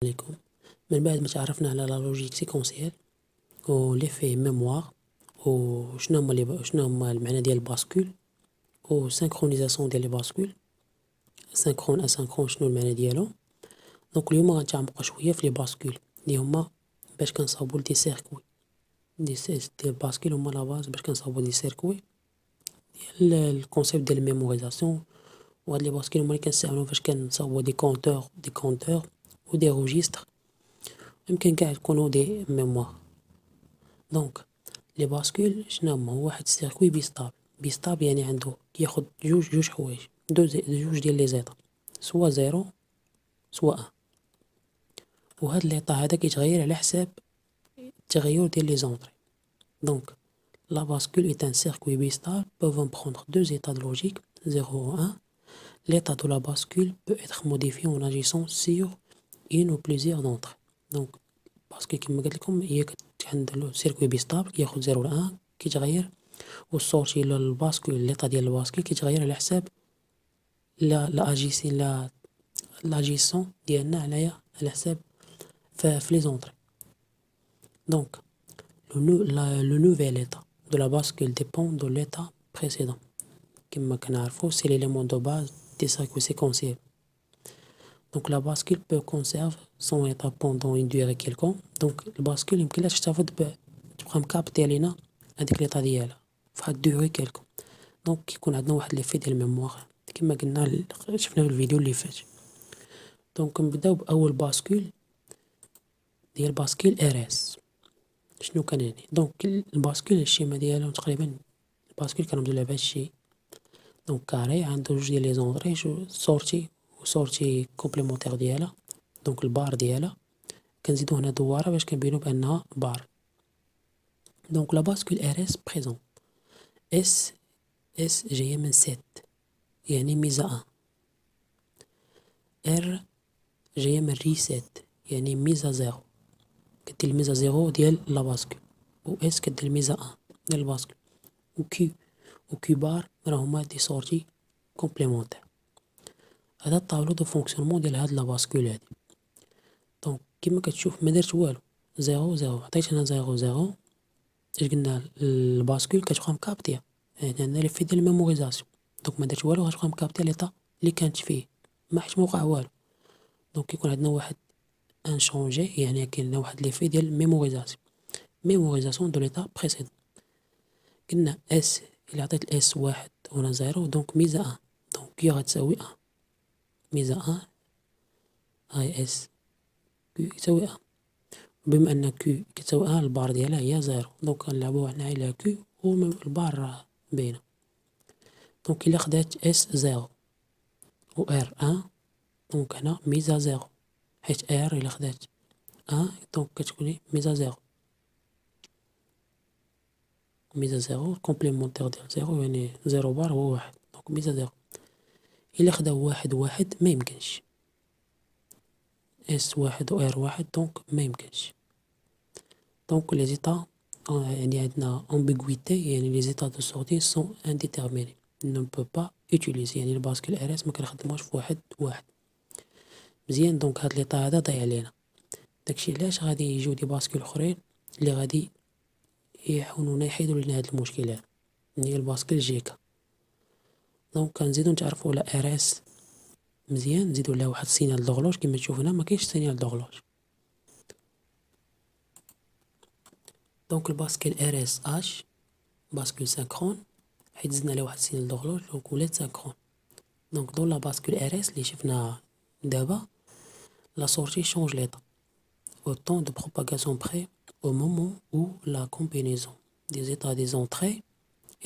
عليكم. من بعد ما تعرفنا على لا لوجيك سيكونسيال و ليفي ميموار شنو هما المعنى ديال الباسكول و سانكرونيزاسيون ديال لي باسكول سانكرون اسانكرون شنو المعنى ديالو. دونك اليوم غنتعمقو شويه في لي باسكول اللي هما باش كنصاوبو دي سيركوي ديال الباسكول هما لا باز باش كنصاوبو دي سيركوي ديال الكونسيبت ديال الميموريزاسيون. وهاد لي باسكول هما اللي كنستعملو فاش كنصاوبو دي كونتور و دي روجيستر يمكن كاع يكونوا دي ميموار. دونك لي باسكول شنو هما؟ هو واحد السيركوي بيستابل يعني عنده كياخد جوج حوايج جوج ديال لي زيتا سوا زيرو سوا ان، وهاد ليطا هذا كيتغير على حساب التغير ديال لي زونطري. دونك la bascule est un circuit bistable pouvant prendre deux états de logique 0 ou 1. L'état de la bascule peut être modifié en agissant sur une ou plusieurs d'entre eux. Donc باسكو كيما قلت لكم هي عند السيركوي بيستابل كياخد 0 ل 1 كيتغير، والسورتي للباسكول ليطا ديال الباسكول كيتغير على حساب لاجيسون ديالنا على حساب في لي زونطري. دونك le nouvel état de la bascule dépend de l'état précédent. كما كنعرفو سي l'élément de base des circuits séquentiels. Donc la bascule peut conserver son état pendant une durée quelconque. Donc الباسكول يمكنلها تحتفظ تبقى مكابتي علينا هاديك ليطا ديالها فواحد دوغي كيلكو. دونك كيكون عندنا واحد ليفي ديال الميموار كما قلنا شفنا في الفيديو اللي فات. دونك نبداو باول باسكول ديال باسكول ار اس. شنو كان يعني؟ دونك الباسكول الشيما ديالو تقريبا الباسكول كنرمزو لها بهذا الشيء. دونك كاري عنده جوج ديال لي زونطري سورتي وسورتي كومبليمونتير ديالها. دونك البار ديالها كنزيدو هنا دواره باش كنبينو بانها بار. دونك لا باسكول ار اس بريزون اس جايه من 7 يعني ميزا 1. ار جايه من ريسيت يعني ميزا 0 كدير الميزا 0 ديال لا باسكول، و اس كدير الميزا 1 ديال الباسكول، و كي بار راهما دي سورتي كومبليمونتير. هذا الطابلو دو فونكسيونمون ديال هاد لا باسكول هادي. دونك كيما كتشوف ما درت والو 0 عطيت هنا 0 اش قلنا الباسكول كتبقى مكابتيه يعني عندنا لي في ديال الميموريزاسيون. دونك ما درت والو غتبقى مكابتيه ليطا اللي كانت فيه ما حيت موقع والو. دونك كيكون عندنا واحد ان شونجي يعني كاين واحد لي في ديال ميموريزاسيون دو ليطا بريسيدون. قلنا اس الا عطيت الاس 1 هنا 0 دونك ميزا 1 دونك كي غتساوي 1 ميزا 1 اي اس كي يساوي 1. بما ان كي كتساوي 1 البار ديالها هي 0 دونك كنلعبو هنا على كي والبار باينه. دونك الا خدات اس 0 و ار 1 دونك هنا ميزا 0 حيت ار الا خدات 1 دونك كتكون ميزا 0 كومبليمونتير ديال 0 يعني 0 بار هو 1 دونك ميزا 0. الا خدا 1 ما يمكنش اس 1 و ار 1 دونك ما يمكنش. دونك لي زيتا يعني عندنا ambiguïté يعني لي زيتا دو سورتي سون indéterminés ne peut pas utiliser يعني الباسكول ار اس ما كنخدموش في واحد مزيان. دونك هاد ليطا هذا ضيع لينا داكشي علاش غادي يجيو دي باسكول اخرين اللي غادي يحاولونا يحيدوا لنا هاد المشكل هذا هي الباسكول جيكا. دونك كنزيدو نتعرفوا على ار اس مزيان نزيدو لها واحد السينال دوغلوج كما تشوف هنا ما كاينش سينال دوغلوج. دونك الباسكول ار اس اش باسكول سانكرون حيت زدنا عليه واحد السينال دوغلوج دونك ولات سانكرون. دونك دون لا باسكول ار اس اللي شفنا دابا لا سورتي شونج ليطا au temps de propagation près au moment où la combinaison des états des entrées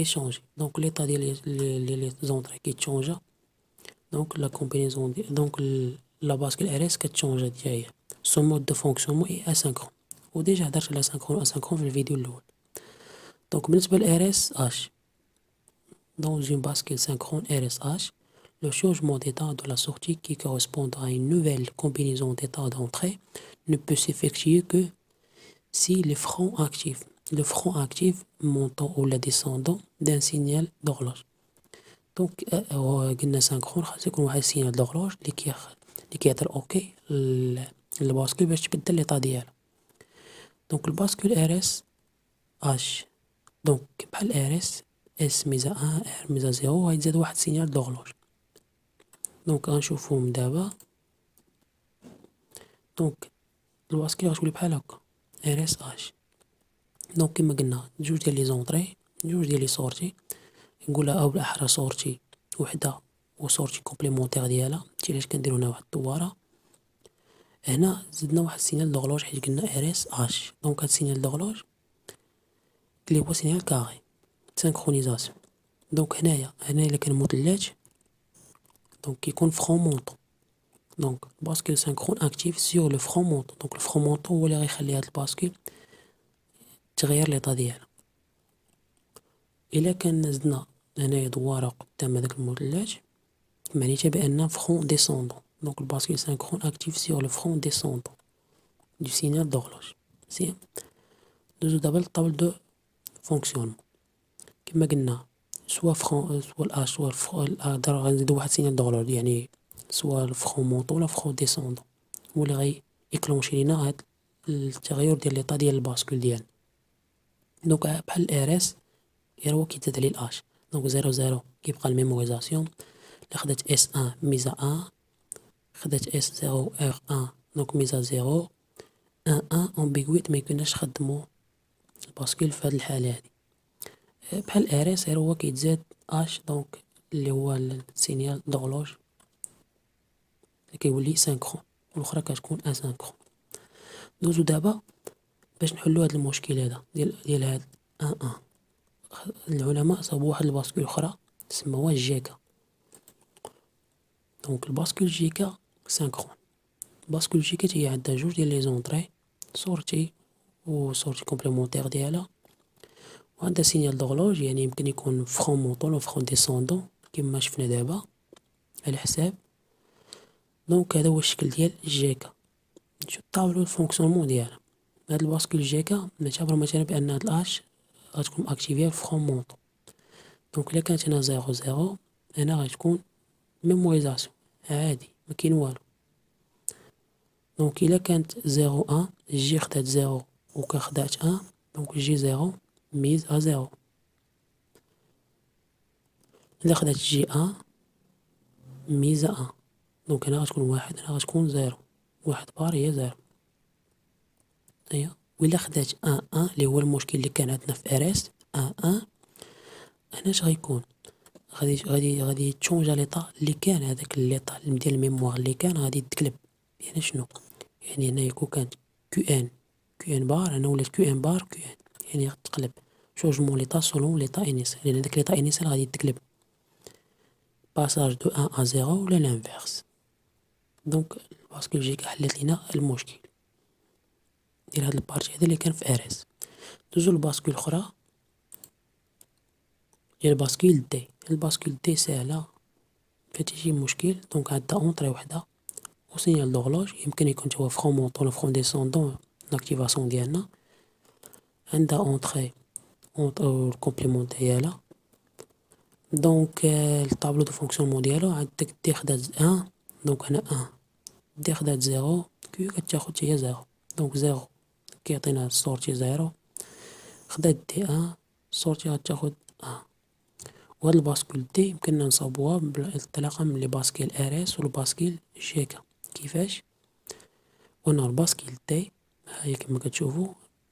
est changée. Donc l'état des entrées qui change donc la combinaison donc la bascule RS qui change ديالها. Son mode de fonctionnement est asynchrone. وديجا هضرت على synchrone asynchrone في الفيديو الاول. دونك بالنسبه ل RS H dans une bascule synchrone RSH le changement d'état de la sortie qui correspond à une nouvelle combinaison d'états d'entrée ne peut s'effectuer que si le front actif montant ou le descendant d'un signal d'horloge. Donc قلنا synchrone خاص يكون واحد السينال d'horloge اللي كيعطي اوكي الباسكول باش تبدل ليطا ديالها. دونك الباسكول ار اس اش، دونك بحال ار اس اس ميزا ان ار ميزا زيرو غيتزاد واحد سينيال دوغلوج. دونك غنشوفوهم دابا. دونك الباسكول غتولي بحال هكا ار اس اش. دونك كيما قلنا جوج ديال لي زونطري جوج ديال لي سورتي، نقولها او بالاحرى سورتي وحده وسورتي كومبليمونتير ديالها، هادشي علاش كنديرو هنا واحد الدواره. هنا زدنا واحد السينيال دوغلوج حيت قلنا ار اس اش. دونك هاد السينيال دوغلوج اللي هو سينيال كاري سانكرونيزاسيون. دونك هنايا الا كان مثلث دونك كيكون فرون مونطون. دونك الباسكول سانكرون اكتيف سور لو فرون مونطون. دونك الفرون مونطون هو اللي غيخلي هاد الباسكول تغير ليطا ديالها. الا كان زدنا هنايا دواره قدام هذاك المثلث معنيتها بان فرون ديسوندون. دونك الباسكول سانكرون اكتيف سور لو فرون ديسوندون دو سينيال دوغلوج. مزيان، ندوزو دابا للطابل دو فونكسيونمون. كما قلنا سوا فرون سوا الاش سوا غنزيدو واحد سينيال دوغلوج، يعني سوا الفرون مونطون ولا فرون ديسوندون هو اللي غي يكلونشي لينا هاد التغير ديال ليطا ديال الباسكول ديالنا. دونك بحال ار اس غير هو كيتزاد عليه الاش. دونك 00 كيبقى الميموريزاسيون. الا خدات اس 1 ميزا 1 خدات اس 0 ار 1 دونك ميزا 0 1 1 امبيغويت ميكوناش نخدمو الباسكول في هاد الحالة هادي. بحال ار اس غير هو كيتزاد اش دونك اللي هو السينيال دوغلوج اللي كيولي سانكرون والاخرى كتكون اسانكرون. دوزو دابا باش نحلو هاد المشكل هذا ديال هاد 1 1. العلماء صاوبوا واحد الباسكول اخرى سموها جيكا. دونك الباسكول جيكا سانكرون. الباسكول جيكا هي عندها جوج ديال لي زونطري سورتي وسورتي كومبليمونتير ديالها، وعندها سينيال دوغلوج يعني يمكن يكون فرون مونطون و فرون ديسوندون كما شفنا دابا على حساب. دونك هذا هو الشكل ديال جيكا. نشوف الطابلو الفونكسيونمون ديالها. هاد الباسكول جيكا نعتبرو مثلا بان هاد الاش غتكون اكتيفيا الفرون مونطون. دونك الا كانت هنا 0 0 هنا غتكون ميموريزاسيون عادي ما كاين والو. دونك الا كانت 0 1 جي خدات 0 و خدات 1 دونك جي 0 ميز ا 0. الا خدات جي 1 ميز 1 دونك هنا غتكون واحد هنا غتكون 0 واحد بار هي 0. ايوا وإلا خدات 1 1 اللي هو المشكل اللي كان عندنا في ار اس 1 1 هنا اش غيكون غادي تشونجا ليطا اللي كان هذاك ليطا ديال الميموار اللي كان غادي تقلب. يعني شنو يعني هنا يكون كانت كيو ان بار هنا ولات كيو ان بار كيو ان يعني غتقلب شونجمون ليطا سولون ليطا انيسيال لان داك ليطا انيسيال غادي تقلب باساج دو 1 ا 0 ولا لانفيرس. دونك الباسكول جيكا حلت لينا المشكل ديال هاد البارتي هذا اللي كان في ار اس. دوزو الباسكول الاخرى ديال الباسكول دي. الباسكول دي ساهله فتيجي مشكل. دونك عندها اونطري وحده وسينيال دوغلوج يمكن يكون هو فرون مونطون ولا فرون ديسوندون لاكتيفاسيون ديالنا. عندها اونطري الكومبليمون ديالها. دونك الطابلو دو فونكسيونمون ديالو عندك دي خدات 1 دونك هنا 1 دي خدات 0 كيو كتاخد هي 0 دونك 0 كيعطينا السورتي 0 خدات دي 1 السورتي غتاخد 1. وهاد الباسكول دي يمكننا نصاوبوها بالانطلاقه من لي باسكيل ار اس والباسكيل جيكا. كيفاش؟ قلنا الباسكيل دي هي كما كتشوفوا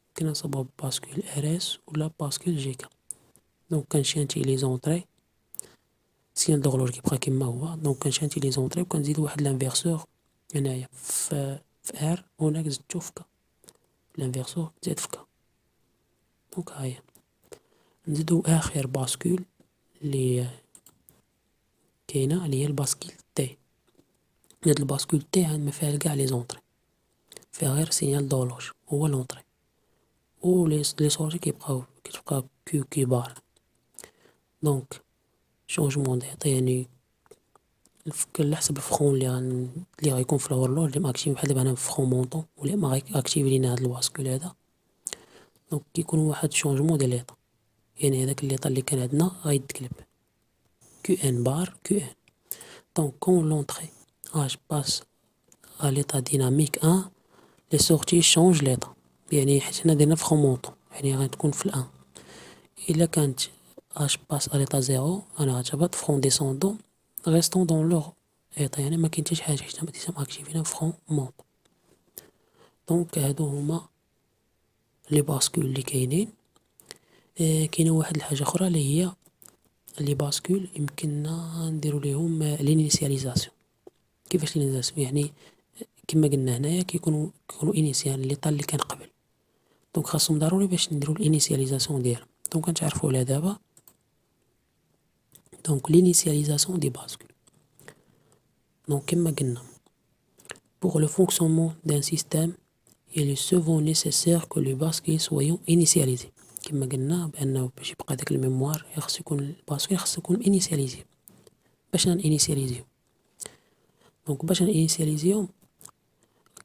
يمكننا نصاوبوها باسكيل ار اس ولا باسكيل جيكا. دونك كنشانتي لي زونطري سينيال دوغلوج كيبقى كما هو. دونك كنشانتي لي زونطري وكنزيدو واحد لانفيرسور هنايا في ار هناك زدتو في ك لانفيرسور زاد في ك. دونك هاهي نزيدو اخر باسكول اللي كاينه اللي هي الباسكيل تي. هاد الباسكول تي ما فيها كاع لي زونطري فيها غير سينيال دوغلوج هو لونطري و لي سورتي كتبقى كيو بار. دونك شونجمون ديطا يعني على حسب الفرون اللي غيكون في الهورلوج اللي ماكتيف بحال دابا انا في فرون مونطون ولا ما غاكتيف لينا هاد الباسكول هذا. دونك كيكون واحد شونجمون ديال ليطا يعني هذاك ليطا اللي كان عندنا غيتقلب كيو ان بار كيو ان. دونك كون لونطري اش باس à l'état dynamique 1 لي سورتي شونج ليطا، يعني حيت هنا درنا فرون مونطون يعني غتكون في الان. الا كانت اش باس ا ليطا زيرو انا غتهبط فرون ديسوندون ريستون دون لوغ ايطا، يعني ما كاين حتى شي حاجه حيت ديجا ماكتيفينا فرون مونطون. دونك هادو هما لي باسكول اللي كاينين. كاينه واحد الحاجه اخرى اللي هي لي باسكول يمكننا نديرو ليهم لينيسياليزاسيون. كيفاش لينيسياليزاسيون؟ يعني كما قلنا هنايا كيكونوا انيسيال لي طال اللي كان قبل، دونك خاصهم ضروري باش نديرو الانيسياليزاسيون ديالهم. دونك كنتعرفوا على دابا. دونك l'initialisation des bascules. Donc كما قلنا pour le fonctionnement d'un système il est souvent nécessaire que les bascules soient initialisés. كما قلنا بانه باش يبقى داك الميموار خص يكون الباسكول خص يكون انيسياليزي. باش نانيسياليزيو؟ دونك باش نانيسياليزيو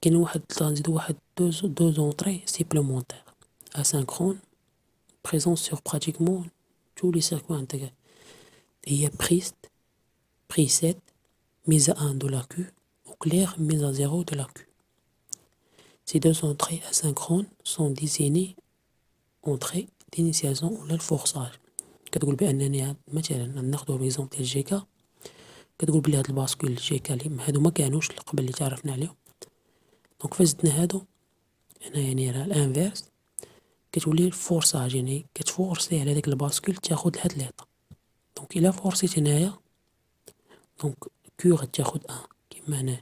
كاين واحد غنزيدو واحد دو زونطري سيبلومونتير asynchrone présent sur pratiquement tous les circuits intégrés. Il y a preset, mise à 1 de la Q, ou clair, mise à 0 de la Q. Ces deux entrées asynchrones sont désignées entrées d'initialisation ou le forçage. كتقول بأنني مثلا ناخدو ليزومبل ديال جيكا، كتقول بلي هاد الباسكول جيكا اللي هادو ما كانوش قبل اللي تعرفنا عليهم. دونك فاش زدنا هادو هنا يعني راه الانفيرس كتولي الفورساج، يعني كتفورسي على داك الباسكول تاخد لهاد ليطا. دونك الا فورسيت هنايا دونك كيو غتاخد ان كيما هنا،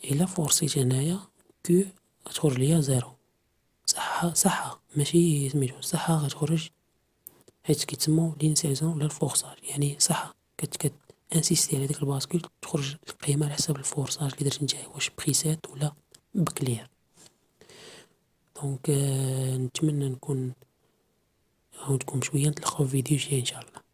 الا فورسيت هنايا كيو غتخرج ليا زيرو. صح ماشي سميتو صح غتخرج حيت كيتسموا لينيسياليزاسيون ولا الفورساج، يعني صح انسيستي على ديك الباسكول تخرج القيمه على حسب الفورساج اللي درت نتايا، واش بريسيت ولا بكلير. دونك نتمنى نكون عاونتكم شويه. نتلاقاو في فيديو جاي ان شاء الله.